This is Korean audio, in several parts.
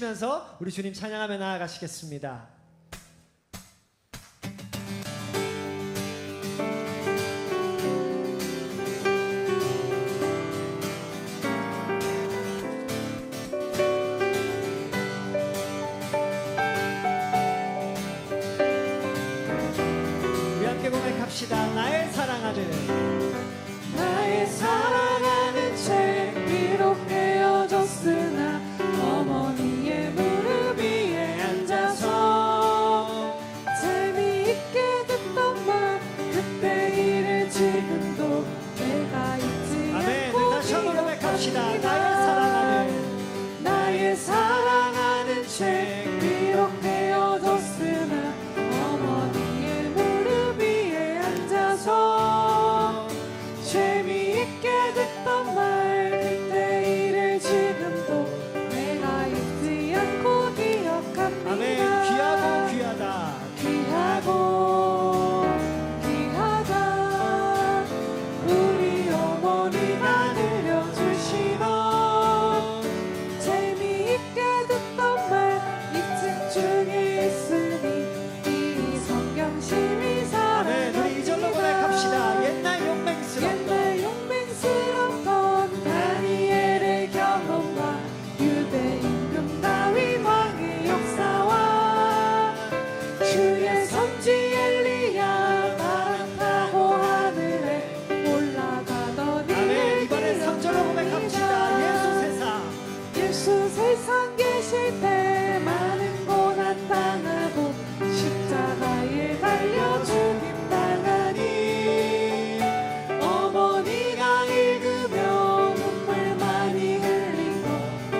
주시면서 우리 주님 찬양하며 나아가시겠습니다. 우리 함께 고백합시다. 나의 사랑하는 죄 비록 헤어졌으나 어머니의 무릎 위에 앉아서 재미있게 듣던 말 그때 일을 지금도 내가 잊지 않고 다시 한번 고백합시다. 나의 사랑하는 죄 비록 헤어졌으나 어머니의 무릎 위에 앉아서 재미있게 듣던 말 그때 일을 지금도 내가 잊지 않고 기억합니다. 아멘. 귀하고 귀하다. 귀하고 귀하다 우리 어머니가 들려주시던 재미있게 듣던 말 이 책 중에 있으니 이 성경 심히 아멘. 우리 이 절로 고백합시다. 옛날 용맹스럽던 다니엘의 경험과 유대 임금 다윗 왕의 역사와 주의 선지 엘리야 바람 타고 하늘에 올라가더니 아멘. 이번엔 3절로 고백합시다. 예수 세상 계실 때 많은 고난 당하고 십자가에 달려 죽임 당하니 어머니가 읽으며 눈물 많이 흘린 거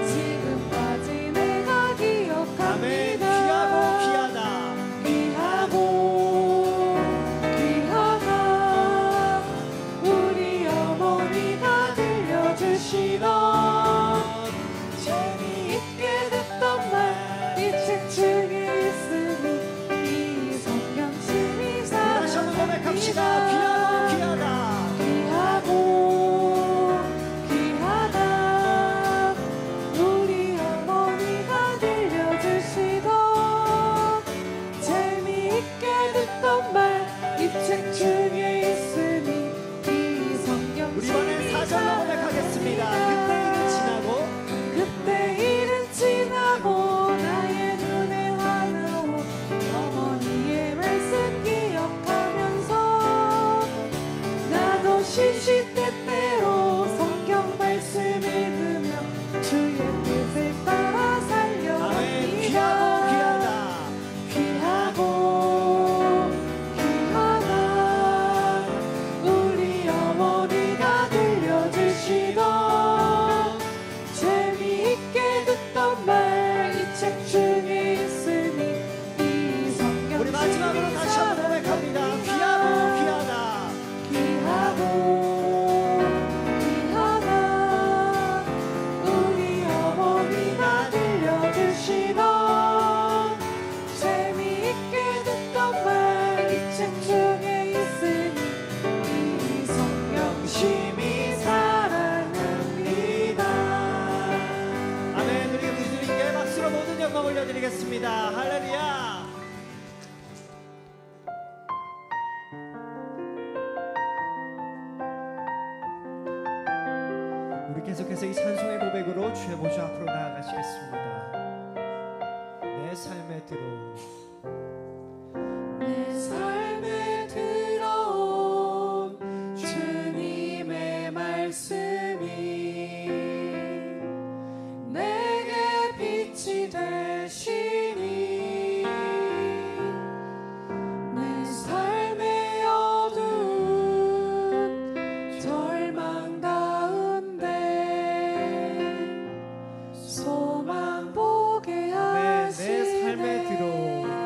지금까지 내가 기억합니다. 아멘. 귀하고 귀하다. 귀하고 귀하다 우리 어머니가 들려주시던 재미있게 듣던 말 이 책 중에 있으니 이 성경 심히 다시 한번 고백합시다. 귀하고 귀하다. 귀하고 귀하다 우리 어머니가 들려주시던 재미있게 듣던 말 이 책 중에 있으니 이 성경 우리 이번엔 4절로 고백하겠습니다. 그때 일은 지나고 나의 눈에 환하오 어머니의 말씀 기억하면서 나도 시시때때로 성경 말씀 읽으며 주의 뜻을 따라 아멘. 살려갑니다. 귀하고 귀하다 우리 어머니가 들려주시던 재미있게 듣던 말 이 책 중에 있으니 이 성경 우리 마지막으로 다시 한번 고백합니다. 귀하고 귀하다. 귀하고 귀하다 우리 어머니가 들려주시던 재미있게 듣던 말 이 책 중에 있으니 이 성경 심히 사랑합니다. 아멘. 우리 주님께 박수로 모든 영광 올려드리겠습니다. 할렐루야. 우리 계속해서 이 찬송의 고백으로 주의 보좌 앞으로 나아가시겠습니다. 내 삶에 들어온 내 삶에 들어온 주님의 말씀이 내게 빛이 되시니 내 삶의 어두운 절망 가운데 소망 보게 내 삶에 들어온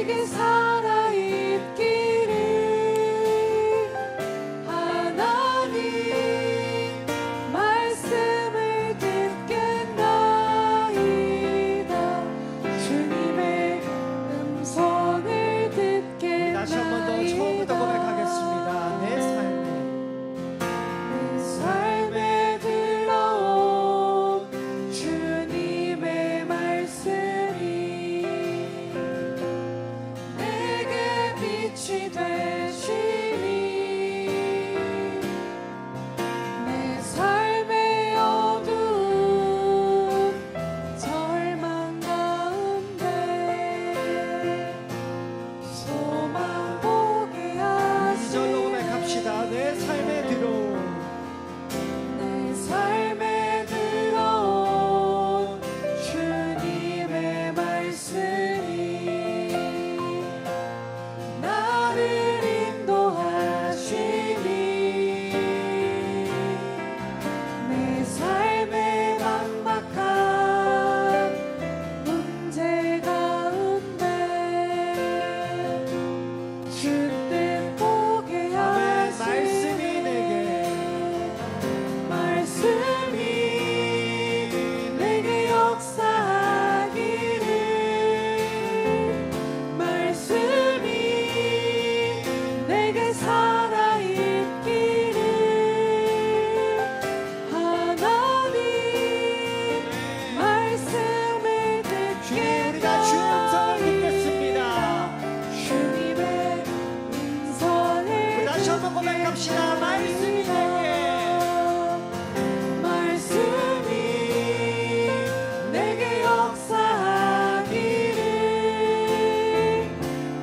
내게 살아있기를 하나님 말씀을 듣겠나이다. 주님의 음성을 듣겠나이다. 다시 한 번 더 처음부터 고백하겠습니다. 내 삶에 들어온 주님의 말씀이 내게 빛이 되시니 내 삶의 어두운 절망 가운데 소망 보게 이절로 하시네. 고백합시다. 내 삶에 들어온 내 삶에 들어온 주님의 말씀이 나를 인도하시니 내 삶의 막막한 문제 가운데 주 뜻 보게 아멘. 하시네. 말씀이 말씀이 내게 역사하기를 말씀이 내게 살아있기를 하나님 말씀을 주님, 우리가 주의 음성을 듣겠습니다. 주님의 음성을 우리 다시 한번 고백합시다. 말씀이 내게 말씀이 내게 역사하기를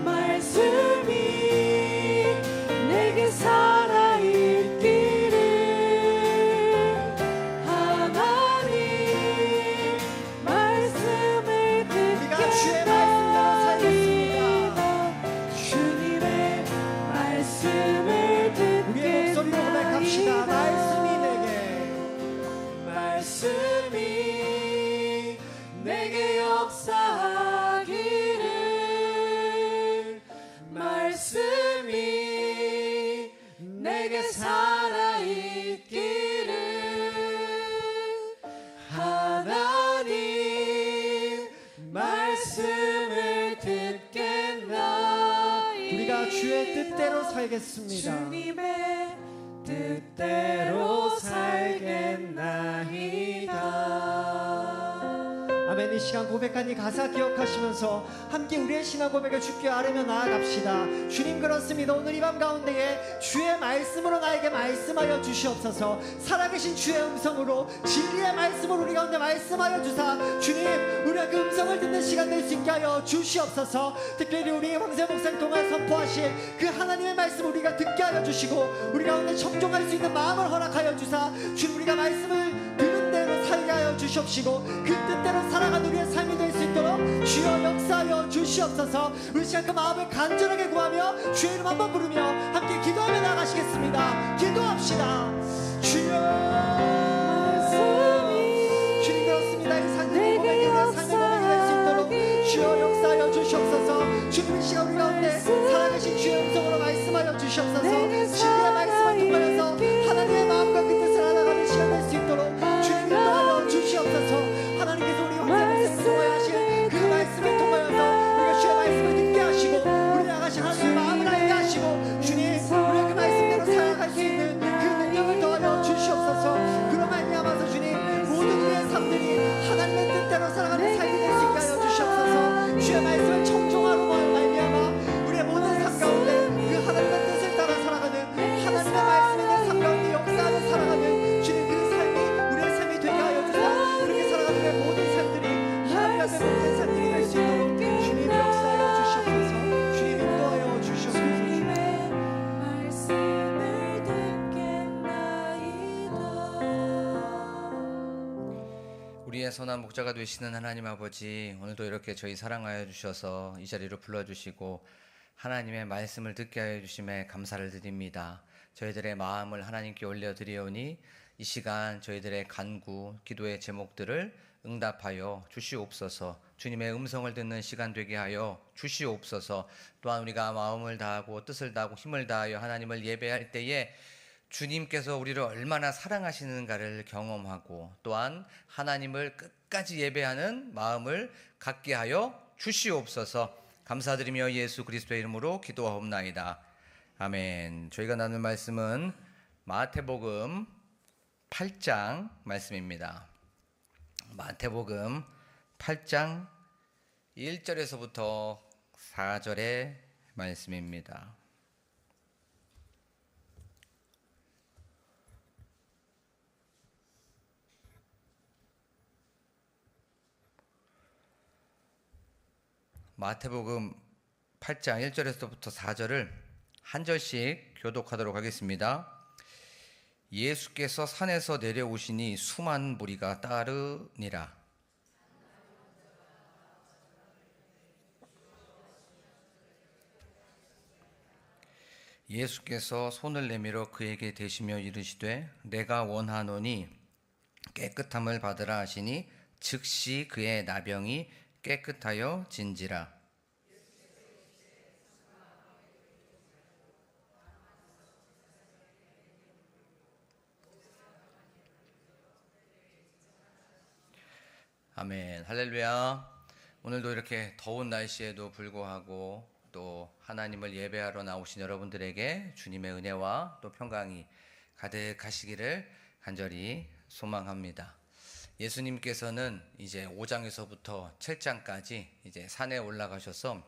말씀이 내게 살아있기를 하나님 말씀을 우리가 주의 말씀대로 살겠습니다. 듣겠나이다. 주님의 말씀을 우리의 목소리로 고백합시다. 말씀이 내게 말씀이 내게 역사하기를 말씀이 내게 살아있기를 하나님 말씀을 듣겠나이다. 우리가 주의 뜻대로 살겠습니다. 주님의 뜻대로 살겠나이다. 아멘. 이 시간 고백한 이 가사 기억하시면서 함께 우리의 신앙 고백을 주께 아뢰며 나아갑시다. 주님, 그렇습니다. 오늘 이 밤 가운데에 주의 말씀으로 나에게 말씀하여 주시옵소서. 살아계신 주의 음성으로 진리의 말씀으로 우리 가운데 말씀하여 주사 주님, 우리가 그 음성을 듣는 시간 될 수 있게 하여 주시옵소서. 특별히 우리 황세 목사님 통해 선포하실 그 하나님의 말씀 우리가 듣게 하여 주시고 우리 가운데 청종할 수 있는 마음을 허락하여 주사 주님, 우리가 말씀을 들은 대로 살게 하여 주시옵시고 그 뜻대로 살아가는 우리의 삶이 될 수 있도록 주여 역사하여 주시옵소서. 우리 시간 그 마음을 간절하게 구하며 주의 이름 한번 부르며 함께 기도하며 나가시겠습니다. 기도합시다. 주여, 주님, 그렇습니다. 이 삶의 고백이 우리의 삶의 고백이 될 수 있도록 주여 역사하여 주시옵소서. 주님, 이 시간 우리 가운데 살아계신 주의 음성으로 말씀하여 주시옵소서. 진리의 말씀을 통하여서 하나님의 마음과 그 뜻을 알아가는 시간 될 수 있도록 주님 인도하여 주시옵소서. 하나님께서 우리 황제목사님 통하여하신 그 말씀을 통하여서 우리가 주의 말씀을 듣게 하시고 우리 나가신 하나님의 마음을 알게 하시고 주님, 우리가 그 말씀대로 살아갈 수 있는 그 능력을 더하여 주시옵소서. 그로 말미암아서 주님, 모든 우리의 삶들이 하나님의 뜻대로 살아가는 삶이 될 수 있게 하여 주시옵소서. 주의 말씀을 청종하로 말미암아 우리의 모든 삶 가운데 그 하나님의 뜻을 따라 살아가는 하나님의 말씀이 내 삶 가운데 역사하며 살아가는 주님, 그 삶이 우리의 삶이 되게 하여 주사 그렇게 살아가는 우리의 모든 삶들이 하나님 앞에 모든 삶들이 될 수 있도록 주님 역사하여 주시옵소서. 주님 인도하여 주시옵소서. 주님의 말씀을 듣겠나이다. 우리의 선한 목자가 되시는 하나님 아버지, 오늘도 이렇게 저희 사랑하여 주셔서 이 자리로 불러주시고 하나님의 말씀을 듣게 하여 주심에 감사를 드립니다. 저희들의 마음을 하나님께 올려드리오니 이 시간 저희들의 간구, 기도의 제목들을 응답하여 주시옵소서. 주님의 음성을 듣는 시간 되게 하여 주시옵소서. 또한 우리가 마음을 다하고 뜻을 다하고 힘을 다하여 하나님을 예배할 때에 주님께서 우리를 얼마나 사랑하시는가를 경험하고 또한 하나님을 끝까지 예배하는 마음을 갖게 하여 주시옵소서. 감사드리며 예수 그리스도의 이름으로 기도하옵나이다. 아멘. 저희가 나눌 말씀은 마태복음 8장 말씀입니다. 마태복음 8장 1절에서부터 4절의 말씀입니다. 마태복음 8장 1절에서부터 4절을 한 절씩 교독하도록 하겠습니다. 예수께서 산에서 내려오시니 수많은 무리가 따르니라. 예수께서 손을 내밀어 그에게 대시며 이르시되 내가 원하노니 깨끗함을 받으라 하시니 즉시 그의 나병이 깨끗하여 진지라. 아멘. 할렐루야. 오늘도 이렇게 더운 날씨에도 불구하고 또 하나님을 예배하러 나오신 여러분들에게 주님의 은혜와 또 평강이 가득하시기를 간절히 소망합니다. 예수님께서는 이제 5장에서부터 7장까지 이제 산에 올라가셔서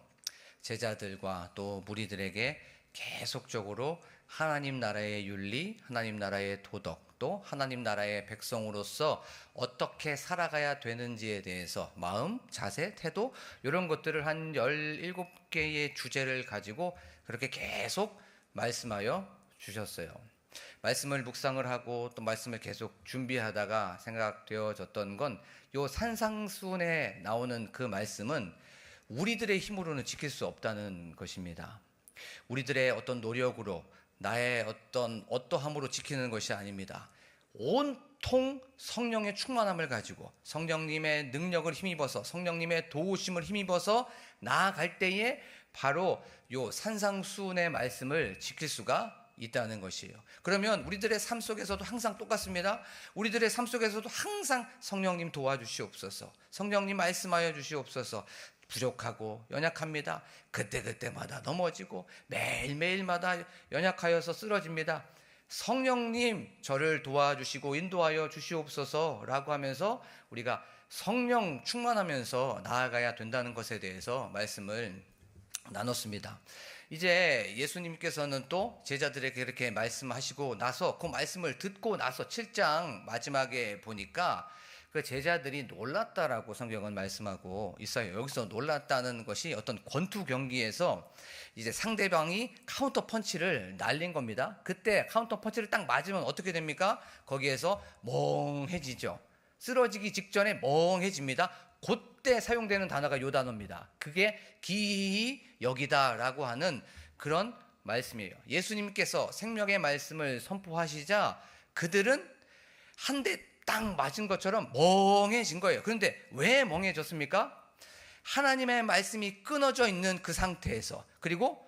제자들과 또 무리들에게 계속적으로 하나님 나라의 윤리, 하나님 나라의 도덕, 또 하나님 나라의 백성으로서 어떻게 살아가야 되는지에 대해서 마음, 자세, 태도 이런 것들을 한 17개의 주제를 가지고 그렇게 계속 말씀하여 주셨어요. 말씀을 묵상을 하고 또 말씀을 계속 준비하다가 생각되어졌던 건 요 산상수훈에 나오는 그 말씀은 우리들의 힘으로는 지킬 수 없다는 것입니다. 우리들의 어떤 노력으로 나의 어떠함으로 지키는 것이 아닙니다. 온통 성령의 충만함을 가지고 성령님의 능력을 힘입어서 성령님의 도우심을 힘입어서 나아갈 때에 바로 요 산상수훈의 말씀을 지킬 수가 있다는 것이에요. 그러면 우리들의 삶 속에서도 항상 똑같습니다. 우리들의 삶 속에서도 항상 성령님 도와주시옵소서, 성령님 말씀하여 주시옵소서. 부족하고 연약합니다. 그때그때마다 넘어지고 매일매일마다 연약하여서 쓰러집니다. 성령님 저를 도와주시고 인도하여 주시옵소서라고 하면서 우리가 성령 충만하면서 나아가야 된다는 것에 대해서 말씀을 나눴습니다. 이제 예수님께서는 또 제자들에게 이렇게 말씀하시고 나서 그 말씀을 듣고 나서 7장 마지막에 보니까 그 제자들이 놀랐다라고 성경은 말씀하고 있어요. 여기서 놀랐다는 것이 어떤 권투 경기에서 이제 상대방이 카운터 펀치를 날린 겁니다. 그때 카운터 펀치를 딱 맞으면 어떻게 됩니까? 거기에서 멍해지죠. 쓰러지기 직전에 멍해집니다. 그때 사용되는 단어가 요 단어입니다. 그게 기이 여기다라고 하는 그런 말씀이에요. 예수님께서 생명의 말씀을 선포하시자 그들은 한 대 딱 맞은 것처럼 멍해진 거예요. 그런데 왜 멍해졌습니까? 하나님의 말씀이 끊어져 있는 그 상태에서, 그리고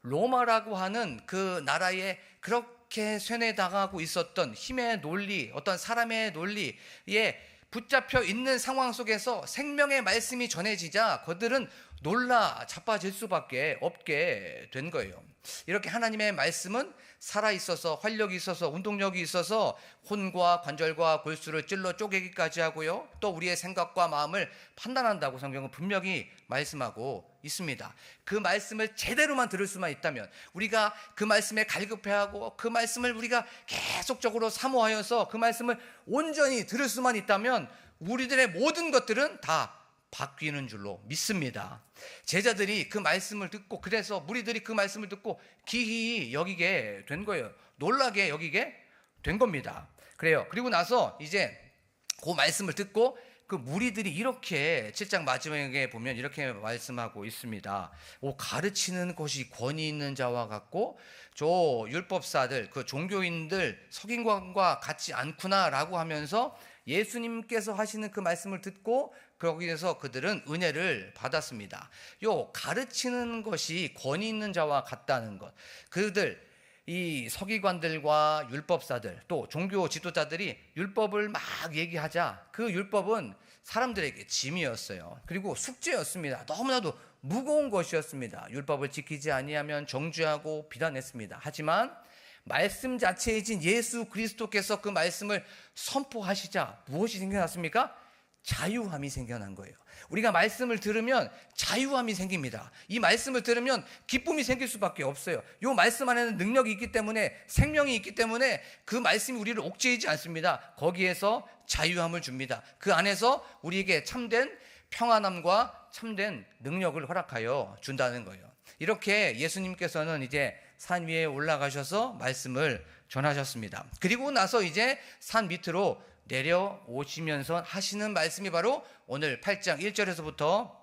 로마라고 하는 그 나라에 그렇게 쇠뇌당하고 있었던 힘의 논리, 어떤 사람의 논리에 붙잡혀 있는 상황 속에서 생명의 말씀이 전해지자 그들은 놀라 자빠질 수밖에 없게 된 거예요. 이렇게 하나님의 말씀은 살아있어서 활력이 있어서 운동력이 있어서 혼과 관절과 골수를 찔러 쪼개기까지 하고요, 또 우리의 생각과 마음을 판단한다고 성경은 분명히 말씀하고 있습니다. 그 말씀을 제대로만 들을 수만 있다면, 우리가 그 말씀에 갈급해하고 그 말씀을 우리가 계속적으로 사모하여서 그 말씀을 온전히 들을 수만 있다면 우리들의 모든 것들은 다 바뀌는 줄로 믿습니다. 제자들이 그 말씀을 듣고, 그래서 무리들이 그 말씀을 듣고 기이 여기게 된 거예요. 놀라게 여기게 된 겁니다. 그래요. 그리고 나서 이제 그 말씀을 듣고 그 무리들이 이렇게 7장 마지막에 보면 이렇게 말씀하고 있습니다. 가르치는 것이 권위 있는 자와 같고 저 율법사들, 그 종교인들 석인관과 같지 않구나라고 하면서 예수님께서 하시는 그 말씀을 듣고 거기에서 그들은 은혜를 받았습니다. 요 가르치는 것이 권위 있는 자와 같다는 것. 그들 이 서기관들과 율법사들 또 종교 지도자들이 율법을 막 얘기하자 그 율법은 사람들에게 짐이었어요. 그리고 숙제였습니다. 너무나도 무거운 것이었습니다. 율법을 지키지 아니하면 정죄하고 비난했습니다. 하지만 말씀 자체이신 예수 그리스도께서 그 말씀을 선포하시자 무엇이 생겨났습니까? 자유함이 생겨난 거예요. 우리가 말씀을 들으면 자유함이 생깁니다. 이 말씀을 들으면 기쁨이 생길 수밖에 없어요. 이 말씀 안에는 능력이 있기 때문에, 생명이 있기 때문에 그 말씀이 우리를 옥죄이지 않습니다. 거기에서 자유함을 줍니다. 그 안에서 우리에게 참된 평안함과 참된 능력을 허락하여 준다는 거예요. 이렇게 예수님께서는 이제 산 위에 올라가셔서 말씀을 전하셨습니다. 그리고 나서 이제 산 밑으로 내려오시면서 하시는 말씀이 바로 오늘 8장 1절에서부터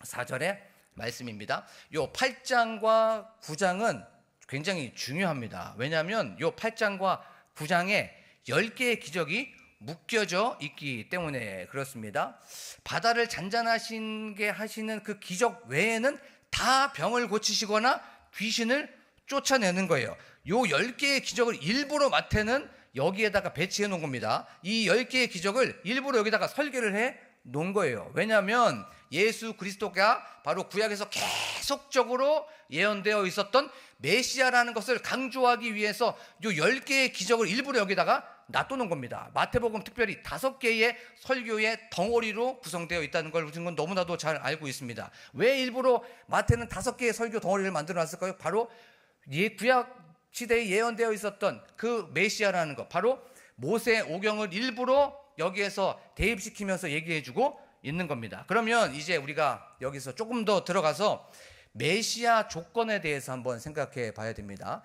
4절의 말씀입니다. 요 8장과 9장은 굉장히 중요합니다. 왜냐하면 요 8장과 9장에 10개의 기적이 묶여져 있기 때문에 그렇습니다. 바다를 잔잔하시게 하시는 그 기적 외에는 다 병을 고치시거나 귀신을 쫓아내는 거예요. 요 10개의 기적을 일부러 마태는 여기에다가 배치해 놓은 겁니다. 이 10개의 기적을 일부러 여기다가 설계를 해 놓은 거예요. 왜냐하면 예수 그리스도가 바로 구약에서 계속적으로 예언되어 있었던 메시아라는 것을 강조하기 위해서 요 10개의 기적을 일부러 여기다가 놔두는 겁니다. 마태복음 특별히 5개의 설교의 덩어리로 구성되어 있다는 걸 우리는 너무나도 잘 알고 있습니다. 왜 일부러 마태는 5개의 설교 덩어리를 만들어 놨을까요? 바로 구약 시대에 예언되어 있었던 그 메시아라는 것, 바로 모세 오경을 일부러 여기에서 대입시키면서 얘기해주고 있는 겁니다. 그러면 이제 우리가 여기서 조금 더 들어가서 메시아 조건에 대해서 한번 생각해 봐야 됩니다.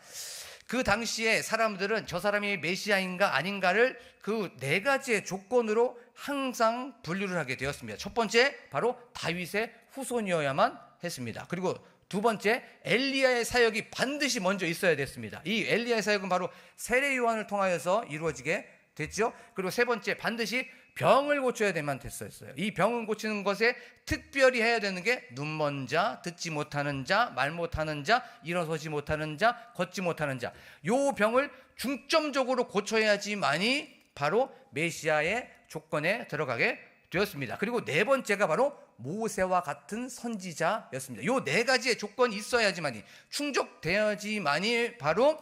그 당시에 사람들은 저 사람이 메시아인가 아닌가를 그 4가지의 조건으로 항상 분류를 하게 되었습니다. 첫 번째, 바로 다윗의 후손이어야만 했습니다. 그리고 두 번째, 엘리야의 사역이 반드시 먼저 있어야 됐습니다. 이 엘리야의 사역은 바로 세례 요한을 통하여서 이루어지게 됐죠. 그리고 세 번째, 반드시 병을 고쳐야 되만 됐었어요. 이 병을 고치는 것에 특별히 해야 되는 게 눈먼 자, 듣지 못하는 자, 말 못하는 자, 일어서지 못하는 자, 걷지 못하는 자, 요 병을 중점적으로 고쳐야지만이 바로 메시아의 조건에 들어가게 되었습니다. 그리고 네 번째가 바로 모세와 같은 선지자였습니다. 요 4가지의 조건이 있어야지만이, 충족되어야지만이 바로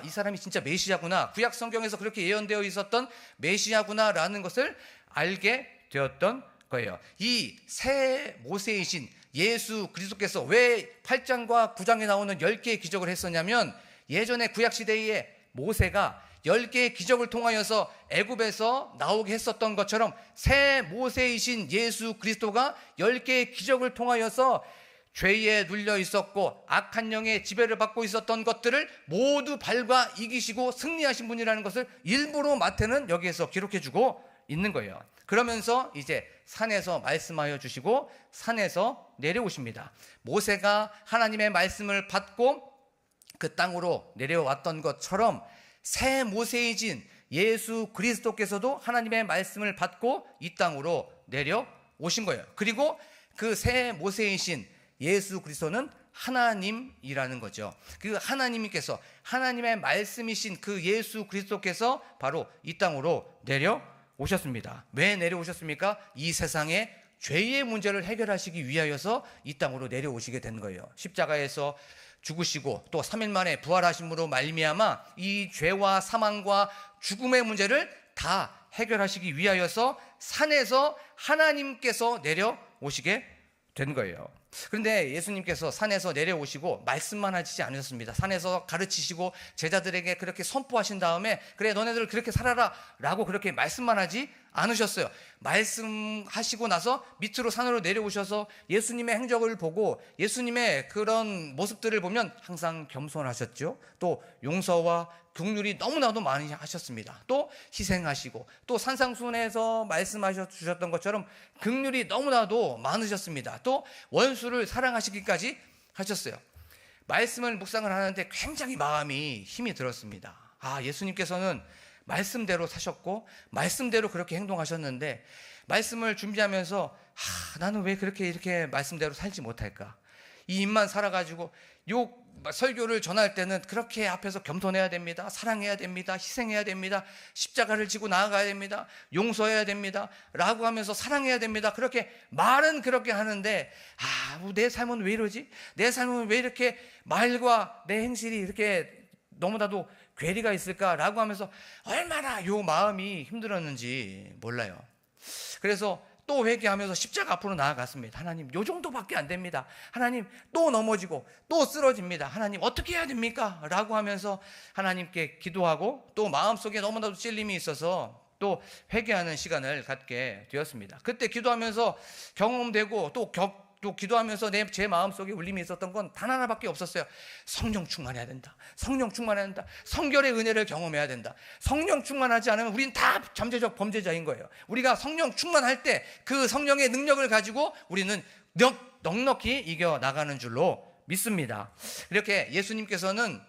이 사람이 진짜 메시아구나, 구약 성경에서 그렇게 예언되어 있었던 메시아구나라는 것을 알게 되었던 거예요. 이 새 모세이신 예수 그리스도께서 왜 8장과 9장에 나오는 10개의 기적을 했었냐면, 예전에 구약 시대에 모세가 10개의 기적을 통하여서 애굽에서 나오게 했었던 것처럼 새 모세이신 예수 그리스도가 10개의 기적을 통하여서 죄에 눌려 있었고 악한 영의 지배를 받고 있었던 것들을 모두 밟아 이기시고 승리하신 분이라는 것을 일부러 마태는 여기에서 기록해주고 있는 거예요. 그러면서 이제 산에서 말씀하여 주시고 산에서 내려오십니다. 모세가 하나님의 말씀을 받고 그 땅으로 내려왔던 것처럼 새 모세이신 예수 그리스도께서도 하나님의 말씀을 받고 이 땅으로 내려오신 거예요. 그리고 그 새 모세이신 예수 그리스도는 하나님이라는 거죠. 그 하나님께서, 하나님의 말씀이신 그 예수 그리스도께서 바로 이 땅으로 내려오셨습니다. 왜 내려오셨습니까? 이 세상의 죄의 문제를 해결하시기 위하여서 이 땅으로 내려오시게 된 거예요. 십자가에서 죽으시고 또 3일 만에 부활하심으로 말미암아 이 죄와 사망과 죽음의 문제를 다 해결하시기 위하여서 산에서 하나님께서 내려오시게 된 거예요. 그런데 예수님께서 산에서 내려오시고 말씀만 하시지 않으셨습니다. 산에서 가르치시고 제자들에게 그렇게 선포하신 다음에 그래 너네들 그렇게 살아라 라고 그렇게 말씀만 하지 않으셨어요. 말씀하시고 나서 밑으로 산으로 내려오셔서 예수님의 행적을 보고 예수님의 그런 모습들을 보면 항상 겸손하셨죠. 또 용서와 긍휼이 너무나도 많이 하셨습니다. 또 희생하시고 또 산상순에서 말씀하셔 주셨던 것처럼 긍휼이 너무나도 많으셨습니다. 또 원수를 사랑하시기까지 하셨어요. 말씀을 묵상을 하는데 굉장히 마음이 힘이 들었습니다. 예수님께서는 말씀대로 사셨고 말씀대로 그렇게 행동하셨는데 말씀을 준비하면서 나는 왜 그렇게 이렇게 말씀대로 살지 못할까? 이 입만 살아가지고 요 설교를 전할 때는 그렇게 앞에서 겸손해야 됩니다. 사랑해야 됩니다. 희생해야 됩니다. 십자가를 지고 나아가야 됩니다. 용서해야 됩니다. 라고 하면서 사랑해야 됩니다. 그렇게 말은 그렇게 하는데 내 삶은 왜 이러지? 내 삶은 왜 이렇게 말과 내 행실이 이렇게 너무나도 괴리가 있을까라고 하면서 얼마나 요 마음이 힘들었는지 몰라요. 그래서 또 회개하면서 십자가 앞으로 나아갔습니다. 하나님, 요 정도밖에 안 됩니다. 하나님, 또 넘어지고 또 쓰러집니다. 하나님, 어떻게 해야 됩니까? 라고 하면서 하나님께 기도하고 또 마음속에 너무나도 찔림이 있어서 또 회개하는 시간을 갖게 되었습니다. 그때 기도하면서 경험되고 또 기도하면서 제 마음속에 울림이 있었던 건 단 하나밖에 없었어요. 성령 충만해야 된다. 성령 충만해야 된다. 성결의 은혜를 경험해야 된다. 성령 충만하지 않으면 우리는 다 잠재적 범죄자인 거예요. 우리가 성령 충만할 때 그 성령의 능력을 가지고 우리는 넉넉히 이겨나가는 줄로 믿습니다. 이렇게 예수님께서는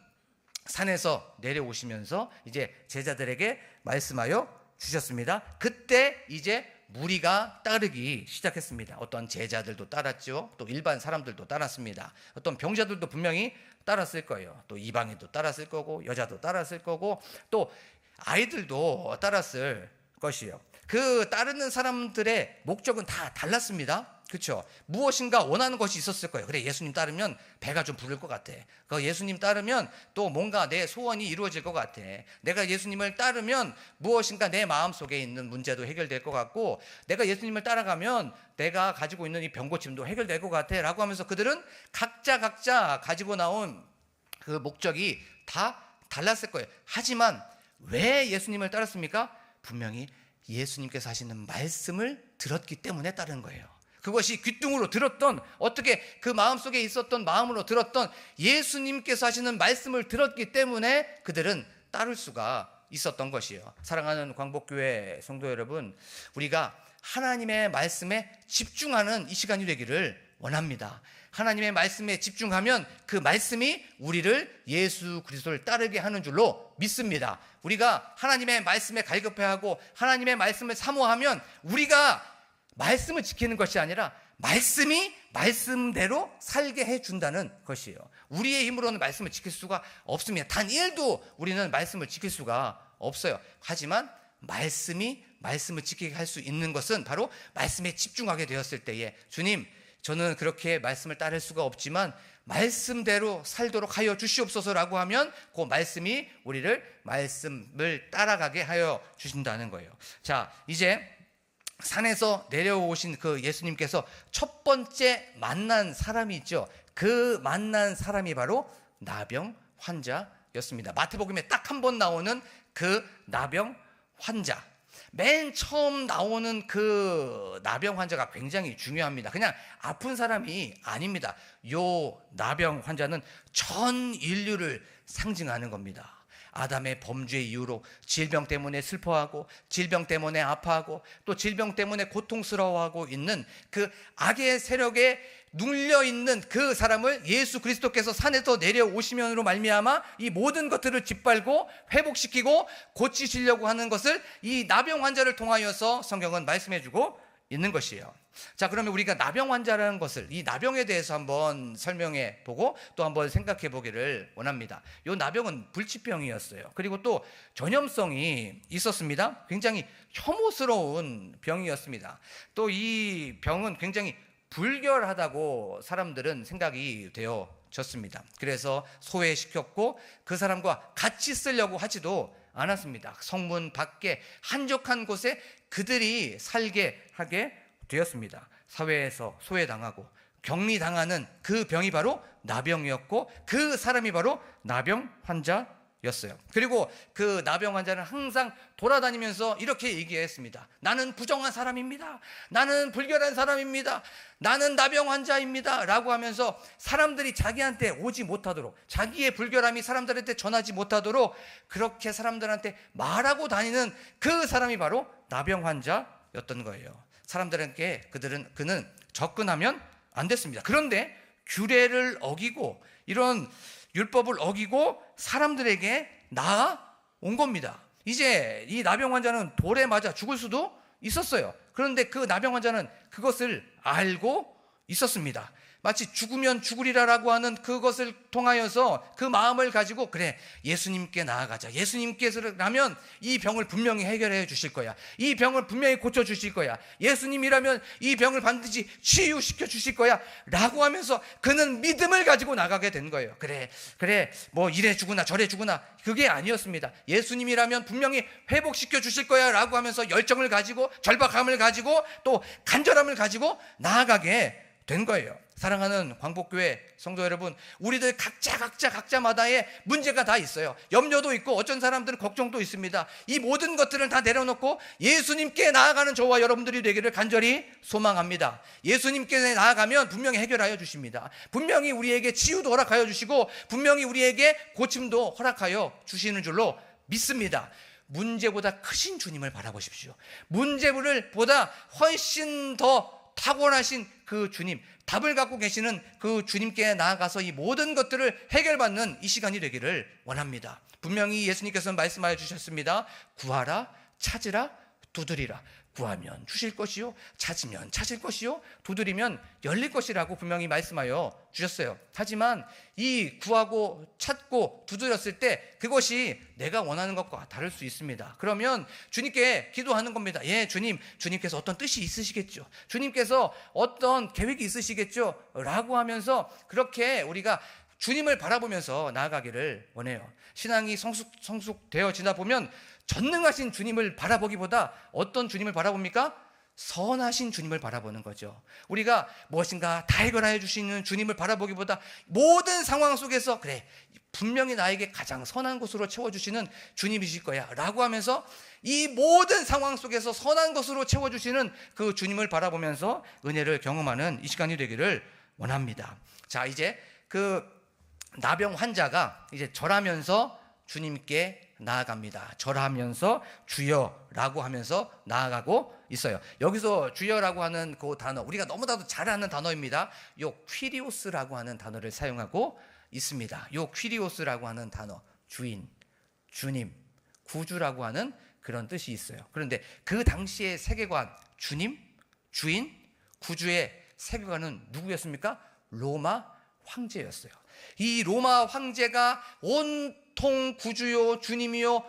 산에서 내려오시면서 이제 제자들에게 말씀하여 주셨습니다. 그때 이제 무리가 따르기 시작했습니다. 어떤 제자들도 따랐죠. 또 일반 사람들도 따랐습니다. 어떤 병자들도 분명히 따랐을 거예요. 또 이방인도 따랐을 거고 여자도 따랐을 거고 또 아이들도 따랐을 것이요. 그 따르는 사람들의 목적은 다 달랐습니다. 그렇죠? 무엇인가 원하는 것이 있었을 거예요. 그래, 예수님 따르면 배가 좀 부를 것 같아. 그 예수님 따르면 또 뭔가 내 소원이 이루어질 것 같아. 내가 예수님을 따르면 무엇인가 내 마음속에 있는 문제도 해결될 것 같고, 내가 예수님을 따라가면 내가 가지고 있는 이 병고침도 해결될 것 같아 라고 하면서 그들은 각자 가지고 나온 그 목적이 다 달랐을 거예요. 하지만 왜 예수님을 따랐습니까? 분명히 예수님께서 하시는 말씀을 들었기 때문에 따른 거예요. 그것이 귀뚱으로 들었던, 어떻게 그 마음속에 있었던 마음으로 들었던 예수님께서 하시는 말씀을 들었기 때문에 그들은 따를 수가 있었던 것이에요. 사랑하는 광복교회 성도 여러분, 우리가 하나님의 말씀에 집중하는 이 시간이 되기를 원합니다. 하나님의 말씀에 집중하면 그 말씀이 우리를 예수 그리스도를 따르게 하는 줄로 믿습니다. 우리가 하나님의 말씀에 갈급해하고 하나님의 말씀을 사모하면 우리가 말씀을 지키는 것이 아니라 말씀이 말씀대로 살게 해준다는 것이에요. 우리의 힘으로는 말씀을 지킬 수가 없습니다. 단 1도 우리는 말씀을 지킬 수가 없어요. 하지만 말씀을 지키게 할 수 있는 것은 바로 말씀에 집중하게 되었을 때에, 주님, 저는 그렇게 말씀을 따를 수가 없지만 말씀대로 살도록 하여 주시옵소서라고 하면 그 말씀이 우리를 말씀을 따라가게 하여 주신다는 거예요. 자, 이제 산에서 내려오신 그 예수님께서 첫 번째 만난 사람이 있죠. 그 만난 사람이 바로 나병 환자였습니다. 마태복음에 딱 한 번 나오는 그 나병 환자. 맨 처음 나오는 그 나병 환자가 굉장히 중요합니다. 그냥 아픈 사람이 아닙니다. 요 나병 환자는 전 인류를 상징하는 겁니다. 아담의 범죄의 이유로 질병 때문에 슬퍼하고 질병 때문에 아파하고 또 질병 때문에 고통스러워하고 있는 그 악의 세력에 눌려있는 그 사람을 예수 그리스도께서 산에서 내려오시면으로 말미암아 이 모든 것들을 짓밟고 회복시키고 고치시려고 하는 것을 이 나병 환자를 통하여서 성경은 말씀해주고 있는 것이에요. 자, 그러면 우리가 나병 환자라는 것을, 이 나병에 대해서 한번 설명해 보고 또 한번 생각해 보기를 원합니다. 이 나병은 불치병이었어요. 그리고 또 전염성이 있었습니다. 굉장히 혐오스러운 병이었습니다. 또 이 병은 굉장히 불결하다고 사람들은 생각이 되어졌습니다. 그래서 소외시켰고 그 사람과 같이 쓰려고 하지도 않았습니다. 성문 밖에 한적한 곳에 그들이 살게 하게 되었습니다. 사회에서 소외당하고 격리당하는 그 병이 바로 나병이었고 그 사람이 바로 나병 환자였어요. 그리고 그 나병 환자는 항상 돌아다니면서 이렇게 얘기했습니다. 나는 부정한 사람입니다. 나는 불결한 사람입니다. 나는 나병 환자입니다. 라고 하면서 사람들이 자기한테 오지 못하도록, 자기의 불결함이 사람들한테 전하지 못하도록 그렇게 사람들한테 말하고 다니는 그 사람이 바로 나병 환자였던 거예요. 사람들에게 그는 접근하면 안 됐습니다. 그런데 규례를 어기고 이런 율법을 어기고 사람들에게 나아온 겁니다. 이제 이 나병 환자는 돌에 맞아 죽을 수도 있었어요. 그런데 그 나병 환자는 그것을 알고 있었습니다. 마치 죽으면 죽으리라라고 하는 그것을 통하여서 그 마음을 가지고 그래, 예수님께 나아가자. 예수님께서라면 이 병을 분명히 해결해 주실 거야. 이 병을 분명히 고쳐 주실 거야. 예수님이라면 이 병을 반드시 치유시켜 주실 거야 라고 하면서 그는 믿음을 가지고 나가게 된 거예요. 그래 뭐 이래 주구나 저래 주구나, 그게 아니었습니다. 예수님이라면 분명히 회복시켜 주실 거야 라고 하면서 열정을 가지고, 절박함을 가지고, 또 간절함을 가지고 나아가게 된 거예요. 사랑하는 광복교회 성도 여러분, 우리들 각자마다의 문제가 다 있어요. 염려도 있고 어쩐 사람들은 걱정도 있습니다. 이 모든 것들을 다 내려놓고 예수님께 나아가는 저와 여러분들이 되기를 간절히 소망합니다. 예수님께 나아가면 분명히 해결하여 주십니다. 분명히 우리에게 치유도 허락하여 주시고 분명히 우리에게 고침도 허락하여 주시는 줄로 믿습니다. 문제보다 크신 주님을 바라보십시오. 문제보다 훨씬 더 탁월하신 그 주님, 답을 갖고 계시는 그 주님께 나아가서 이 모든 것들을 해결받는 이 시간이 되기를 원합니다. 분명히 예수님께서는 말씀하여 주셨습니다. 구하라, 찾으라, 두드리라. 구하면 주실 것이요, 찾으면 찾을 것이요, 두드리면 열릴 것이라고 분명히 말씀하여 주셨어요. 하지만 이 구하고 찾고 두드렸을 때 그것이 내가 원하는 것과 다를 수 있습니다. 그러면 주님께 기도하는 겁니다. 예, 주님께서 어떤 뜻이 있으시겠죠, 주님께서 어떤 계획이 있으시겠죠 라고 하면서 그렇게 우리가 주님을 바라보면서 나아가기를 원해요. 신앙이 성숙되어지다 보면 전능하신 주님을 바라보기보다 어떤 주님을 바라봅니까? 선하신 주님을 바라보는 거죠. 우리가 무엇인가 다 해결해 주시는 주님을 바라보기보다 모든 상황 속에서 그래, 분명히 나에게 가장 선한 것으로 채워주시는 주님이실 거야 라고 하면서 이 모든 상황 속에서 선한 것으로 채워주시는 그 주님을 바라보면서 은혜를 경험하는 이 시간이 되기를 원합니다. 자, 이제 그 나병 환자가 이제 절하면서 주님께 나아갑니다. 절하면서 주여라고 하면서 나아가고 있어요. 여기서 주여라고 하는 그 단어, 우리가 너무나도 잘 아는 단어입니다. 요 퀴리오스라고 하는 단어를 사용하고 있습니다. 요 퀴리오스라고 하는 단어, 주인, 주님, 구주라고 하는 그런 뜻이 있어요. 그런데 그 당시의 세계관, 주님, 주인, 구주의 세계관은 누구였습니까? 로마 황제였어요. 이 로마 황제가 온통 구주요, 주님이요,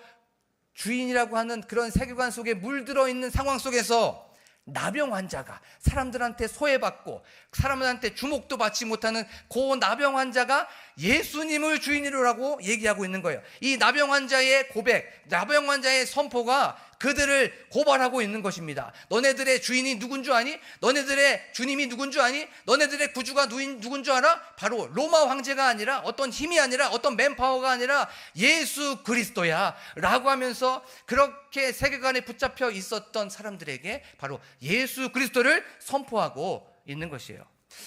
주인이라고 하는 그런 세계관 속에 물들어 있는 상황 속에서 나병 환자가 사람들한테 소외받고 사람들한테 주목도 받지 못하는 그 나병 환자가 예수님을 주인이라고 얘기하고 있는 거예요. 이 나병 환자의 고백, 나병 환자의 선포가 그들을 고발하고 있는 것입니다. 너네들의 주인이 누군 줄 아니? 너네들의 주님이 누군 줄 아니? 너네들의 구주가 누군 줄 알아? 바로 로마 황제가 아니라, 어떤 힘이 아니라, 어떤 맨파워가 아니라 예수 그리스도야 라고 하면서 그렇게 세계관에 붙잡혀 있었던 사람들에게 바로 예수 그리스도를 선포하고 있는 것이에요.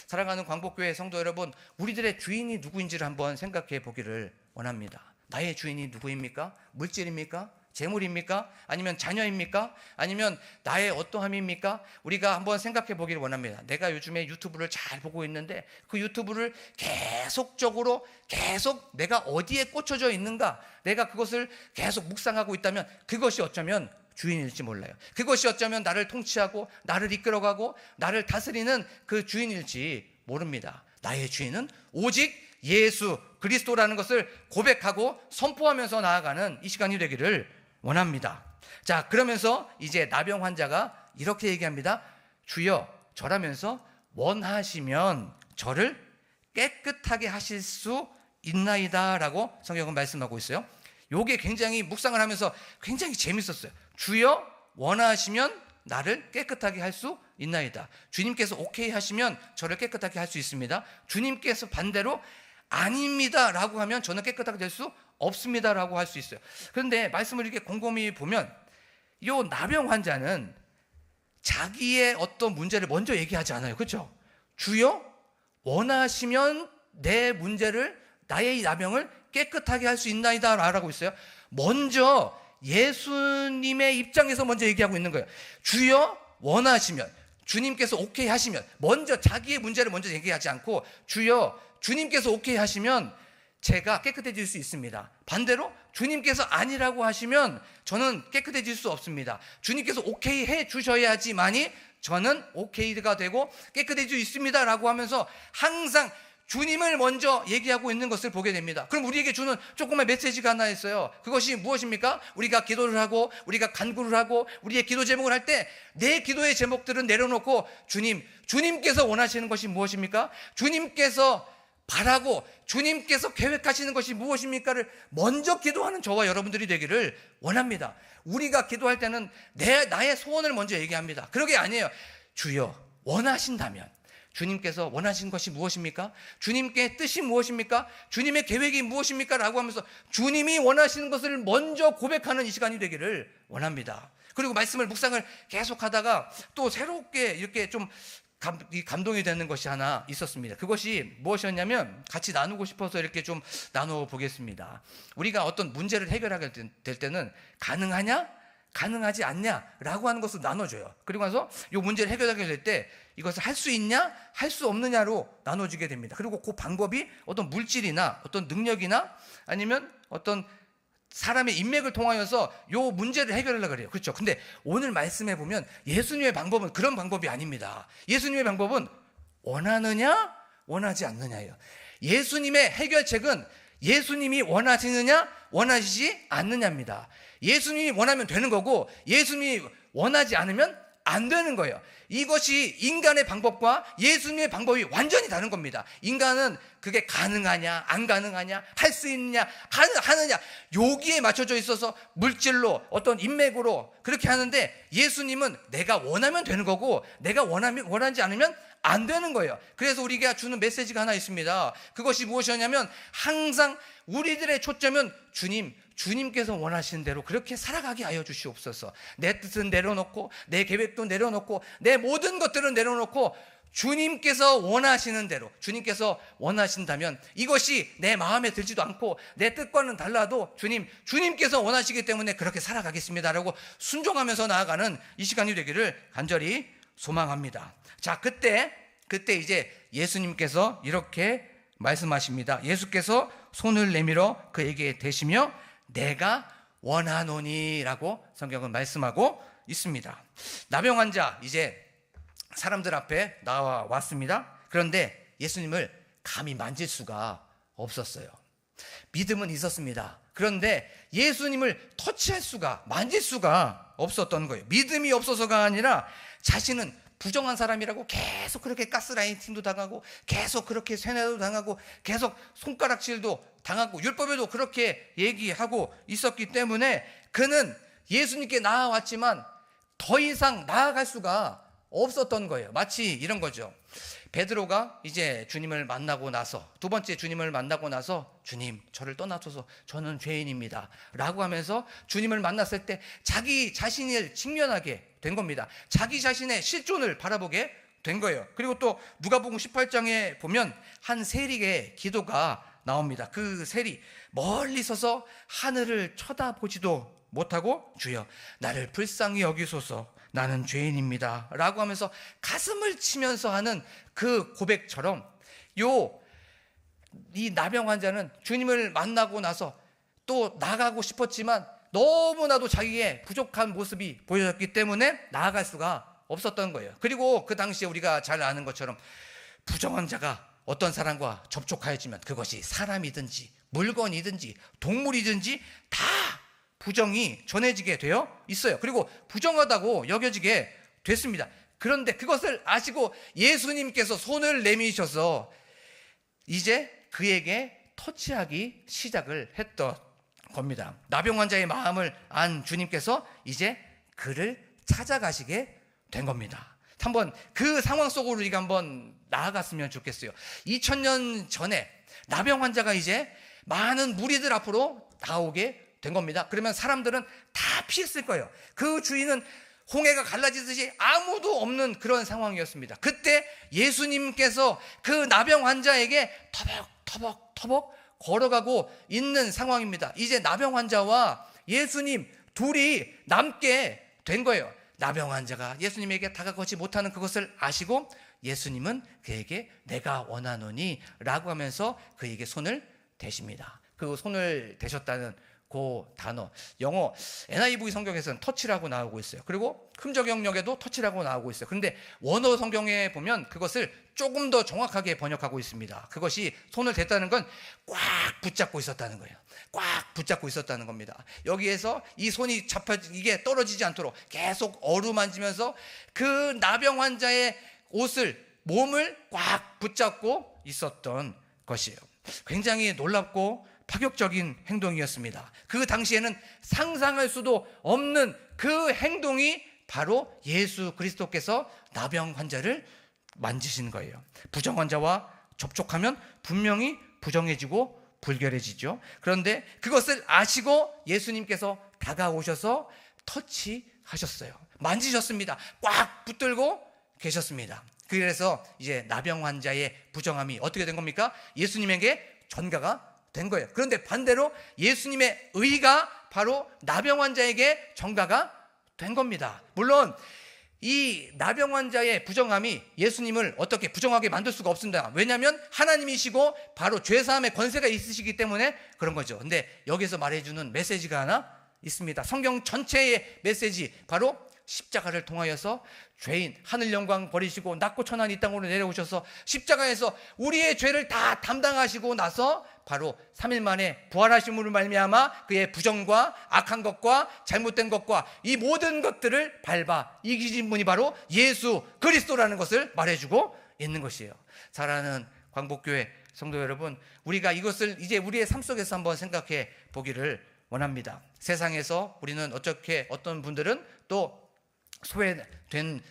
사랑하는 광복교회 성도 여러분, 우리들의 주인이 누구인지를 한번 생각해 보기를 원합니다. 나의 주인이 누구입니까? 물질입니까? 재물입니까? 아니면 자녀입니까? 아니면 나의 어떠함입니까? 우리가 한번 생각해 보기를 원합니다. 내가 요즘에 유튜브를 잘 보고 있는데 그 유튜브를 계속 내가 어디에 꽂혀져 있는가, 내가 그것을 계속 묵상하고 있다면 그것이 어쩌면 주인일지 몰라요. 그것이 어쩌면 나를 통치하고 나를 이끌어가고 나를 다스리는 그 주인일지 모릅니다. 나의 주인은 오직 예수 그리스도라는 것을 고백하고 선포하면서 나아가는 이 시간이 되기를 원합니다. 자, 그러면서 이제 나병 환자가 이렇게 얘기합니다. 주여, 절하면서 원하시면 저를 깨끗하게 하실 수 있나이다 라고 성경은 말씀하고 있어요. 요게 굉장히 묵상을 하면서 굉장히 재밌었어요. 주여, 원하시면 나를 깨끗하게 할 수 있나이다. 주님께서 오케이 하시면 저를 깨끗하게 할 수 있습니다. 주님께서 반대로 아닙니다 라고 하면 저는 깨끗하게 될 수 없습니다 라고 할 수 있어요. 그런데 말씀을 이렇게 곰곰이 보면 이 나병 환자는 자기의 어떤 문제를 먼저 얘기하지 않아요. 그렇죠? 주여, 원하시면 내 문제를, 나의 이 나병을 깨끗하게 할 수 있나이다 라고 있어요. 먼저 예수님의 입장에서 먼저 얘기하고 있는 거예요. 주여, 원하시면, 주님께서 오케이 하시면, 먼저 자기의 문제를 먼저 얘기하지 않고 주여, 주님께서 오케이 하시면 제가 깨끗해질 수 있습니다. 반대로 주님께서 아니라고 하시면 저는 깨끗해질 수 없습니다. 주님께서 오케이 해 주셔야지만이 저는 오케이가 되고 깨끗해질 수 있습니다 라고 하면서 항상 주님을 먼저 얘기하고 있는 것을 보게 됩니다. 그럼 우리에게 주는 조그만 메시지가 하나 있어요. 그것이 무엇입니까? 우리가 기도를 하고 우리가 간구를 하고 우리의 기도 제목을 할 때 내 기도의 제목들은 내려놓고 주님께서 원하시는 것이 무엇입니까? 주님께서 바라고 주님께서 계획하시는 것이 무엇입니까를 먼저 기도하는 저와 여러분들이 되기를 원합니다. 우리가 기도할 때는 나의 소원을 먼저 얘기합니다. 그런 게 아니에요. 주여 원하신다면, 주님께서 원하신 것이 무엇입니까? 주님께 뜻이 무엇입니까? 주님의 계획이 무엇입니까? 라고 하면서 주님이 원하시는 것을 먼저 고백하는 이 시간이 되기를 원합니다. 그리고 말씀을 묵상을 계속하다가 또 새롭게 이렇게 좀 감동이 되는 것이 하나 있었습니다. 그것이 무엇이었냐면 같이 나누고 싶어서 이렇게 좀 나눠 보겠습니다. 우리가 어떤 문제를 해결하게 될 때는 가능하냐? 가능하지 않냐라고 하는 것을 나눠줘요. 그리고 나서 이 문제를 해결하게 될 때 이것을 할 수 있냐 할 수 없느냐로 나눠지게 됩니다. 그리고 그 방법이 어떤 물질이나 어떤 능력이나 아니면 어떤 사람의 인맥을 통하여서 이 문제를 해결하려고 그래요. 그렇죠? 근데 오늘 말씀해 보면 예수님의 방법은 그런 방법이 아닙니다. 예수님의 방법은 원하느냐 원하지 않느냐예요. 예수님의 해결책은 예수님이 원하시느냐 원하시지 않느냐입니다. 예수님이 원하면 되는 거고 예수님이 원하지 않으면 안 되는 거예요. 이것이 인간의 방법과 예수님의 방법이 완전히 다른 겁니다. 인간은 그게 가능하냐 안 가능하냐 할 수 있느냐 하느냐 여기에 맞춰져 있어서 물질로 어떤 인맥으로 그렇게 하는데 예수님은 내가 원하면 되는 거고 내가 원하지 않으면 안 되는 거예요. 그래서 우리가 주는 메시지가 하나 있습니다. 그것이 무엇이냐면 항상 우리들의 초점은 주님께서 원하시는 대로 그렇게 살아가게 하여 주시옵소서. 내 뜻은 내려놓고 내 계획도 내려놓고 내 모든 것들은 내려놓고 주님께서 원하시는 대로 주님께서 원하신다면 이것이 내 마음에 들지도 않고 내 뜻과는 달라도 주님께서 원하시기 때문에 그렇게 살아가겠습니다라고 순종하면서 나아가는 이 시간이 되기를 간절히 소망합니다. 자, 그때 이제 예수님께서 이렇게 말씀하십니다. 예수께서 손을 내밀어 그에게 대시며 내가 원하노니라고 성경은 말씀하고 있습니다. 나병 환자 이제 사람들 앞에 나와왔습니다. 그런데 예수님을 감히 만질 수가 없었어요. 믿음은 있었습니다. 그런데 예수님을 터치할 수가 만질 수가 없었던 거예요. 믿음이 없어서가 아니라 자신은 부정한 사람이라고 계속 그렇게 가스라이팅도 당하고 계속 그렇게 세뇌도 당하고 계속 손가락질도 당하고 율법에도 그렇게 얘기하고 있었기 때문에 그는 예수님께 나아왔지만 더 이상 나아갈 수가 없었던 거예요. 마치 이런 거죠. 베드로가 이제 주님을 만나고 나서 두 번째 주님을 만나고 나서 주님 저를 떠나소서 저는 죄인입니다 라고 하면서 주님을 만났을 때 자기 자신을 직면하게 된 겁니다. 자기 자신의 실존을 바라보게 된 거예요. 그리고 또 누가복음 18장에 보면 한 세리의 기도가 나옵니다. 그 세리 멀리 서서 하늘을 쳐다보지도 못하고 주여 나를 불쌍히 여기소서 나는 죄인입니다 라고 하면서 가슴을 치면서 하는 그 고백처럼 이 나병 환자는 주님을 만나고 나서 또 나가고 싶었지만 너무나도 자기의 부족한 모습이 보여졌기 때문에 나아갈 수가 없었던 거예요. 그리고 그 당시에 우리가 잘 아는 것처럼 부정한 자가 어떤 사람과 접촉하였지만 그것이 사람이든지 물건이든지 동물이든지 다 부정이 전해지게 되어 있어요. 그리고 부정하다고 여겨지게 됐습니다. 그런데 그것을 아시고 예수님께서 손을 내미셔서 이제 그에게 터치하기 시작을 했던 겁니다. 나병 환자의 마음을 안 주님께서 이제 그를 찾아가시게 된 겁니다. 한번 그 상황 속으로 우리가 한번 나아갔으면 좋겠어요. 2000년 전에 나병 환자가 이제 많은 무리들 앞으로 나오게 된 겁니다. 그러면 사람들은 다 피했을 거예요. 그 주인은 홍해가 갈라지듯이 아무도 없는 그런 상황이었습니다. 그때 예수님께서 그 나병 환자에게 터벅터벅 걸어가고 있는 상황입니다. 이제 나병 환자와 예수님 둘이 남게 된 거예요. 나병 환자가 예수님에게 다가가지 못하는 그것을 아시고 예수님은 그에게 내가 원하노니 라고 하면서 그에게 손을 대십니다. 그 손을 대셨다는 그 단어, 영어 NIV 성경에서는 터치라고 나오고 있어요. 그리고 금적 영역에도 터치라고 나오고 있어요. 그런데 원어 성경에 보면 그것을 조금 더 정확하게 번역하고 있습니다. 그것이 손을 댔다는 건 꽉 붙잡고 있었다는 거예요. 꽉 붙잡고 있었다는 겁니다. 여기에서 이 손이 이게 떨어지지 않도록 계속 어루만지면서 그 나병 환자의 몸을 꽉 붙잡고 있었던 것이에요. 굉장히 놀랍고 파격적인 행동이었습니다. 그 당시에는 상상할 수도 없는 그 행동이 바로 예수 그리스도께서 나병 환자를 만지신 거예요. 부정 환자와 접촉하면 분명히 부정해지고 불결해지죠. 그런데 그것을 아시고 예수님께서 다가오셔서 터치하셨어요. 만지셨습니다. 꽉 붙들고 계셨습니다. 그래서 이제 나병 환자의 부정함이 어떻게 된 겁니까? 예수님에게 전가가 된 거예요. 그런데 반대로 예수님의 의가 바로 나병 환자에게 전가가 된 겁니다. 물론 이 나병 환자의 부정함이 예수님을 어떻게 부정하게 만들 수가 없습니다. 왜냐하면 하나님이시고 바로 죄사함의 권세가 있으시기 때문에 그런 거죠. 근데 여기서 말해주는 메시지가 하나 있습니다. 성경 전체의 메시지, 바로 십자가를 통하여서 죄인 하늘 영광 버리시고 낮고 천한 이 땅으로 내려오셔서 십자가에서 우리의 죄를 다 담당하시고 나서 바로 3일 만에 부활하심으로 말미암아 그의 부정과 악한 것과 잘못된 것과 이 모든 것들을 밟아 이기신 분이 바로 예수 그리스도라는 것을 말해주고 있는 것이에요. 사랑하는 광복교회 성도 여러분, 우리가 이것을 이제 우리의 삶 속에서 한번 생각해 보기를 원합니다. 세상에서 우리는 어떤 분들은 또 소외된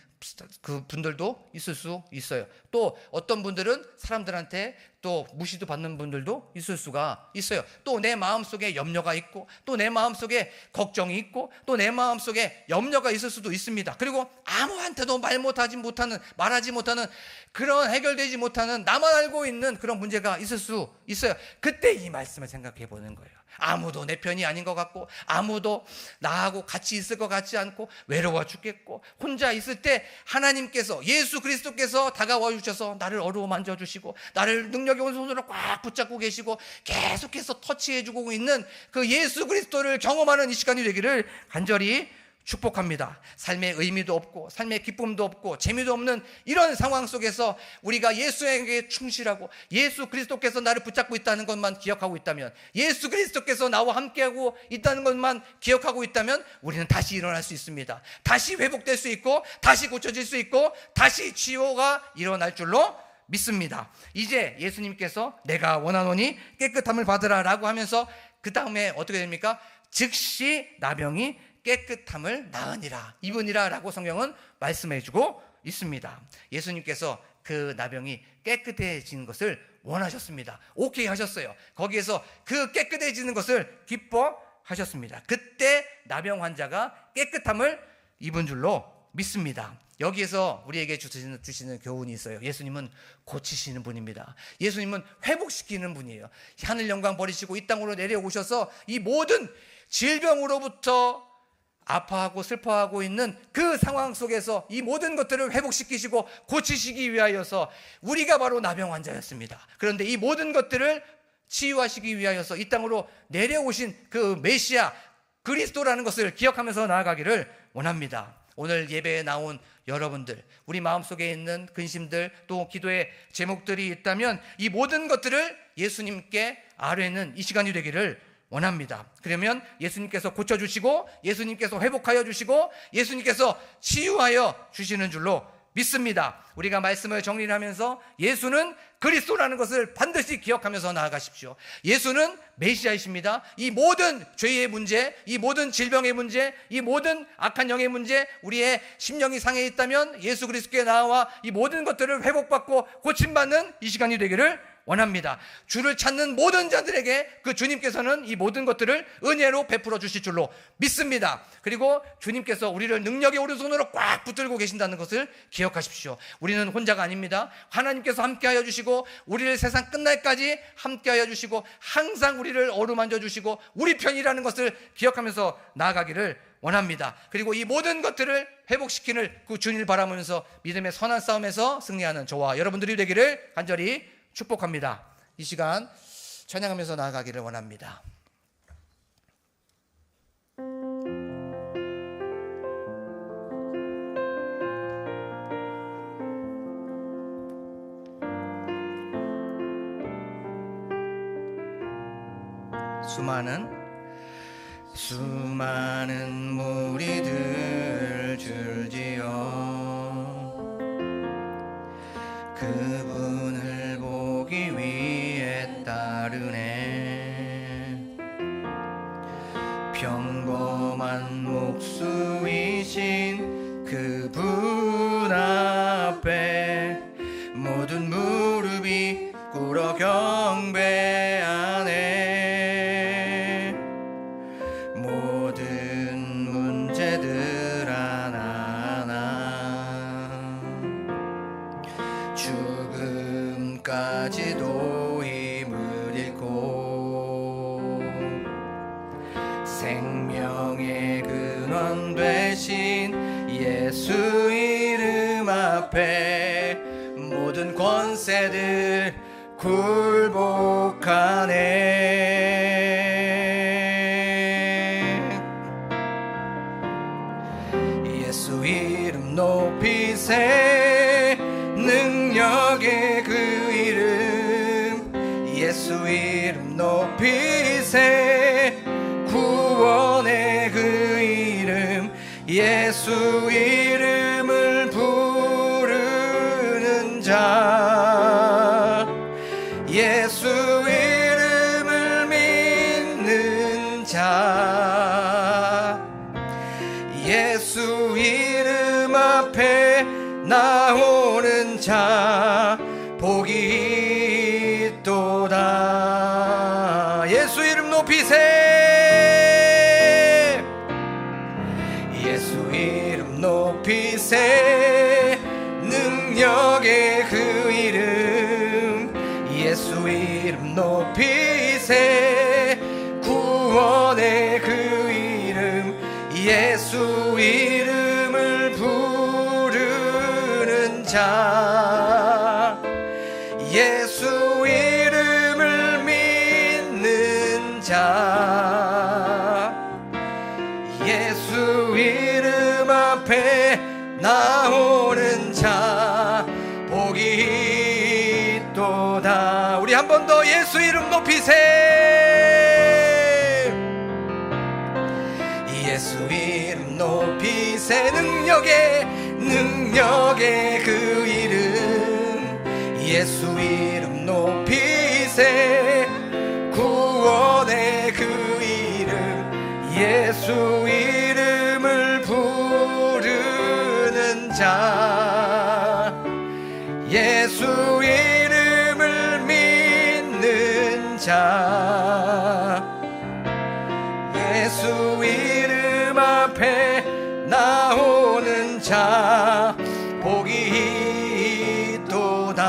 그 분들도 있을 수 있어요. 또 어떤 분들은 사람들한테 또 무시도 받는 분들도 있을 수가 있어요. 또 내 마음속에 염려가 있고, 또 내 마음속에 걱정이 있고, 또 내 마음속에 염려가 있을 수도 있습니다. 그리고 아무한테도 말하지 못하는 그런 해결되지 못하는 나만 알고 있는 그런 문제가 있을 수 있어요. 그때 이 말씀을 생각해 보는 거예요. 아무도 내 편이 아닌 것 같고, 아무도 나하고 같이 있을 것 같지 않고, 외로워 죽겠고, 혼자 있을 때 하나님께서, 예수 그리스도께서 다가와 주셔서 나를 어루만져 주시고, 나를 능력의 오른손으로 꽉 붙잡고 계시고, 계속해서 터치해 주고 있는 그 예수 그리스도를 경험하는 이 시간이 되기를 간절히 축복합니다. 삶의 의미도 없고, 삶의 기쁨도 없고, 재미도 없는 이런 상황 속에서 우리가 예수에게 충실하고, 예수 그리스도께서 나를 붙잡고 있다는 것만 기억하고 있다면, 예수 그리스도께서 나와 함께하고 있다는 것만 기억하고 있다면, 우리는 다시 일어날 수 있습니다. 다시 회복될 수 있고, 다시 고쳐질 수 있고, 다시 치유가 일어날 줄로 믿습니다. 이제 예수님께서 내가 원하노니 깨끗함을 받으라 라고 하면서 그 다음에 어떻게 됩니까? 즉시 나병이 깨끗함을 나으니라, 입으니라 라고 성경은 말씀해주고 있습니다. 예수님께서 그 나병이 깨끗해지는 것을 원하셨습니다. 오케이 하셨어요. 거기에서 그 깨끗해지는 것을 기뻐하셨습니다. 그때 나병 환자가 깨끗함을 입은 줄로 믿습니다. 여기에서 우리에게 주시는 교훈이 있어요. 예수님은 고치시는 분입니다. 예수님은 회복시키는 분이에요. 하늘 영광 버리시고 이 땅으로 내려오셔서 이 모든 질병으로부터 아파하고 슬퍼하고 있는 그 상황 속에서 이 모든 것들을 회복시키시고 고치시기 위하여서 우리가 바로 나병 환자였습니다. 그런데 이 모든 것들을 치유하시기 위하여서 이 땅으로 내려오신 그 메시아 그리스도라는 것을 기억하면서 나아가기를 원합니다. 오늘 예배에 나온 여러분들, 우리 마음속에 있는 근심들, 또 기도의 제목들이 있다면 이 모든 것들을 예수님께 아뢰는 이 시간이 되기를 원합니다. 그러면 예수님께서 고쳐주시고, 예수님께서 회복하여 주시고, 예수님께서 치유하여 주시는 줄로 믿습니다. 우리가 말씀을 정리를 하면서 예수는 그리스도라는 것을 반드시 기억하면서 나아가십시오. 예수는 메시아이십니다. 이 모든 죄의 문제, 이 모든 질병의 문제, 이 모든 악한 영의 문제, 우리의 심령이 상해 있다면 예수 그리스도께 나와 이 모든 것들을 회복받고 고침받는 이 시간이 되기를 원합니다. 주를 찾는 모든 자들에게 그 주님께서는 이 모든 것들을 은혜로 베풀어 주실 줄로 믿습니다. 그리고 주님께서 우리를 능력의 오른손으로 꽉 붙들고 계신다는 것을 기억하십시오. 우리는 혼자가 아닙니다. 하나님께서 함께하여 주시고, 우리를 세상 끝날까지 함께하여 주시고, 항상 우리를 어루만져 주시고 우리 편이라는 것을 기억하면서 나아가기를 원합니다. 그리고 이 모든 것들을 회복시키는 그 주님을 바라보면서 믿음의 선한 싸움에서 승리하는 저와 여러분들이 되기를 간절히 축복합니다. 이 시간 찬양하면서 나아가기를 원합니다. 수많은 무리들 줄지어 그분을 보기 위해 따르네. 평범한 목수이신 그분 앞에 모든 무릎이 꿇어 경배하네. 모든 문제들 하나하나 죽음까지도 힘을 잃고 생명의 근원 되신 예수 이름 앞에 모든 권세들 굴복하네. 예수 이름 높이세. 능력의 그 이름 예수 이름 높이세. 구원의 그 이름 예수 이름을 부르는 자 예수 이름을 믿는 자 예수 이름 앞에 나오는 자 복이 있도다. 예수 이름 높이세. 예수 이름 높이세. 능력의 그 이름 예수 이름 높이세. 구원의 그 이름 예수 이름을 부르는 자 예수 이름을 믿는 자 예수 이름 앞에 나오는 자 복이 있도다. 우리 한 번 더 예수 이름 높이세. 예수 이름 높이세. 능력의 그 이름 예수 이름 높이세. 구원의 그 이름 예수 이름을 부르는 자 예수 이름을 믿는 자 예수 이름 앞에 나오는 자 복이 있도다.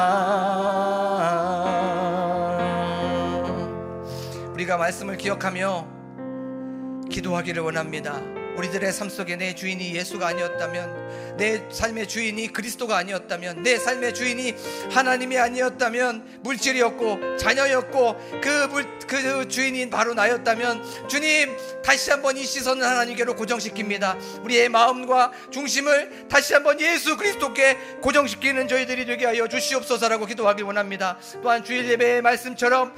우리가 말씀을 기억하며 기도하기를 원합니다. 우리들의 삶 속에 내 주인이 예수가 아니었다면, 내 삶의 주인이 그리스도가 아니었다면, 내 삶의 주인이 하나님이 아니었다면, 물질이었고 자녀였고 그 주인이 바로 나였다면, 주님 다시 한번 이 시선을 하나님께로 고정시킵니다. 우리의 마음과 중심을 다시 한번 예수 그리스도께 고정시키는 저희들이 되게 하여 주시옵소서라고 기도하기 원합니다. 또한 주일 예배의 말씀처럼,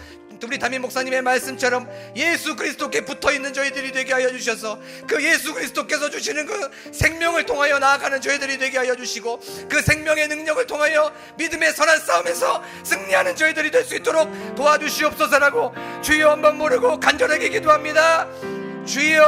우리 담임 목사님의 말씀처럼 예수 그리스도께 붙어있는 저희들이 되게 하여 주셔서 그 예수 그리스도께서 주시는 그 생명을 통하여 나아가는 저희들이 되게 하여 주시고, 그 생명의 능력을 통하여 믿음의 선한 싸움에서 승리하는 저희들이 될 수 있도록 도와주시옵소서라고 주여 한번 모르고 간절하게 기도합니다. 주여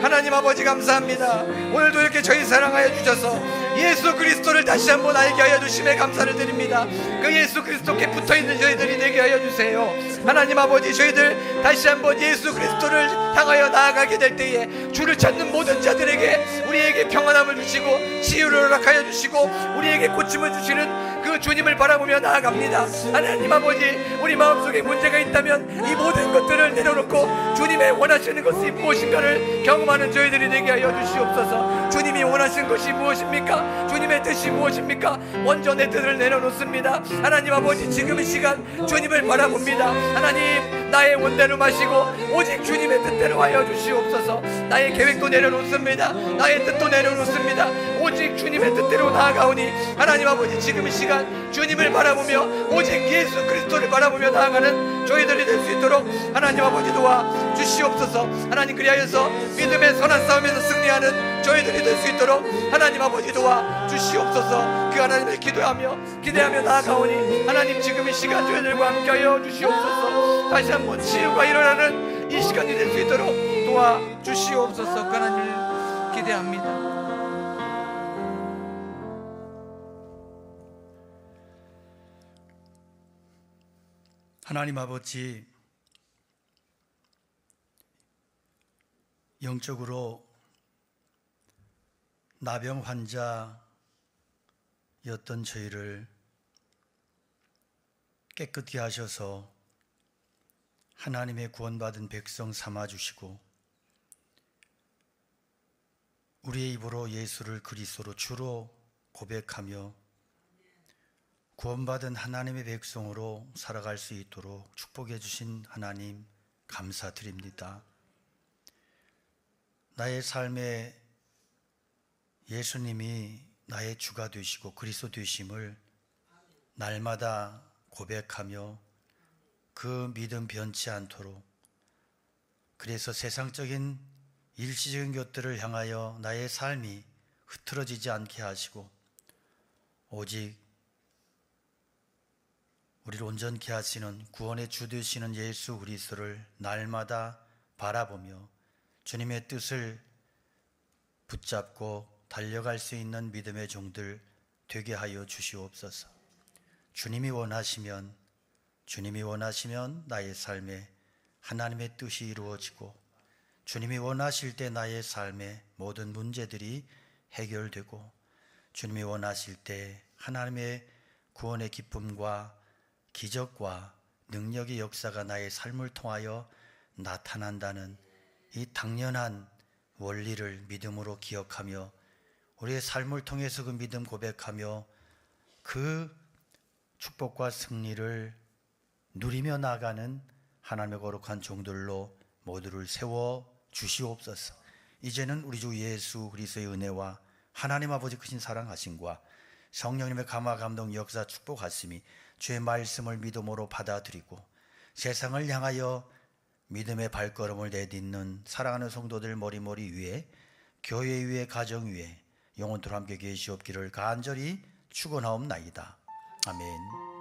하나님 아버지 감사합니다. 오늘도 이렇게 저희 사랑하여 주셔서 예수 그리스도를 다시 한번 알게 하여 주심에 감사를 드립니다. 그 예수 그리스도께 붙어있는 저희들이 되게 하여 주세요. 하나님 아버지, 저희들 다시 한번 예수 그리스도를 향하여 나아가게 될 때에 주를 찾는 모든 자들에게 우리에게 평안함을 주시고 치유를 허락하여 주시고 우리에게 고침을 주시는 그 주님을 바라보며 나아갑니다. 하나님 아버지, 우리 마음속에 문제가 있다면 이 모든 것들을 내려놓고 주님의 원하시는 것이 무엇인가를 경험하는 저희들이 되게 하여 주시옵소서. 주님이 원하시는 것이 무엇입니까? 주님의 뜻이 무엇입니까? 먼저 내 뜻을 내려놓습니다. 하나님 아버지, 지금 이 시간 주님을 바라봅니다. 하나님, 나의 원대로 마시고 오직 주님의 뜻대로 하여 주시옵소서. 나의 계획도 내려놓습니다. 나의 뜻도 내려놓습니다. 오직 주님의 뜻대로 나아가오니 하나님 아버지, 지금 이 시간 주님을 바라보며 오직 예수 그리스도를 바라보며 나아가는 저희들이 될 수 있도록 하나님 아버지 도와 주시옵소서. 하나님 그리하여서 믿음의 선한 싸움에서 승리하는 저희들이 될 수 있도록 하나님 아버지 도와 주시옵소서. 그 하나님을 기대하며 나아가오니 하나님 지금 이 시간 저희들과 함께하여 주시옵소서. 다시 한번 치유가 일어나는 이 시간이 될 수 있도록 도와 주시옵소서. 그 하나님을 기대합니다. 하나님 아버지, 영적으로 나병 환자였던 저희를 깨끗게 하셔서 하나님의 구원받은 백성 삼아주시고 우리의 입으로 예수를 그리스도로 주로 고백하며 구원받은 하나님의 백성으로 살아갈 수 있도록 축복해 주신 하나님 감사드립니다. 나의 삶에 예수님이 나의 주가 되시고 그리스도 되심을 날마다 고백하며 그 믿음 변치 않도록, 그래서 세상적인 일시적인 것들을 향하여 나의 삶이 흐트러지지 않게 하시고 오직 우리를 온전케 하시는 구원의 주 되시는 예수 그리스도를 날마다 바라보며 주님의 뜻을 붙잡고 달려갈 수 있는 믿음의 종들 되게 하여 주시옵소서. 주님이 원하시면 나의 삶에 하나님의 뜻이 이루어지고, 주님이 원하실 때 나의 삶의 모든 문제들이 해결되고, 주님이 원하실 때 하나님의 구원의 기쁨과 기적과 능력의 역사가 나의 삶을 통하여 나타난다는 이 당연한 원리를 믿음으로 기억하며 우리의 삶을 통해서 그 믿음 고백하며 그 축복과 승리를 누리며 나가는 하나님의 거룩한 종들로 모두를 세워 주시옵소서. 이제는 우리 주 예수 그리스도의 은혜와 하나님 아버지 크신 사랑하심과 성령님의 감화 감동 역사 축복하심이 주의 말씀을 믿음으로 받아들이고 세상을 향하여 믿음의 발걸음을 내딛는 사랑하는 성도들 머리머리 위에, 교회 위에, 가정 위에 영원토록 함께 계시옵기를 간절히 축원하옵나이다. 아멘.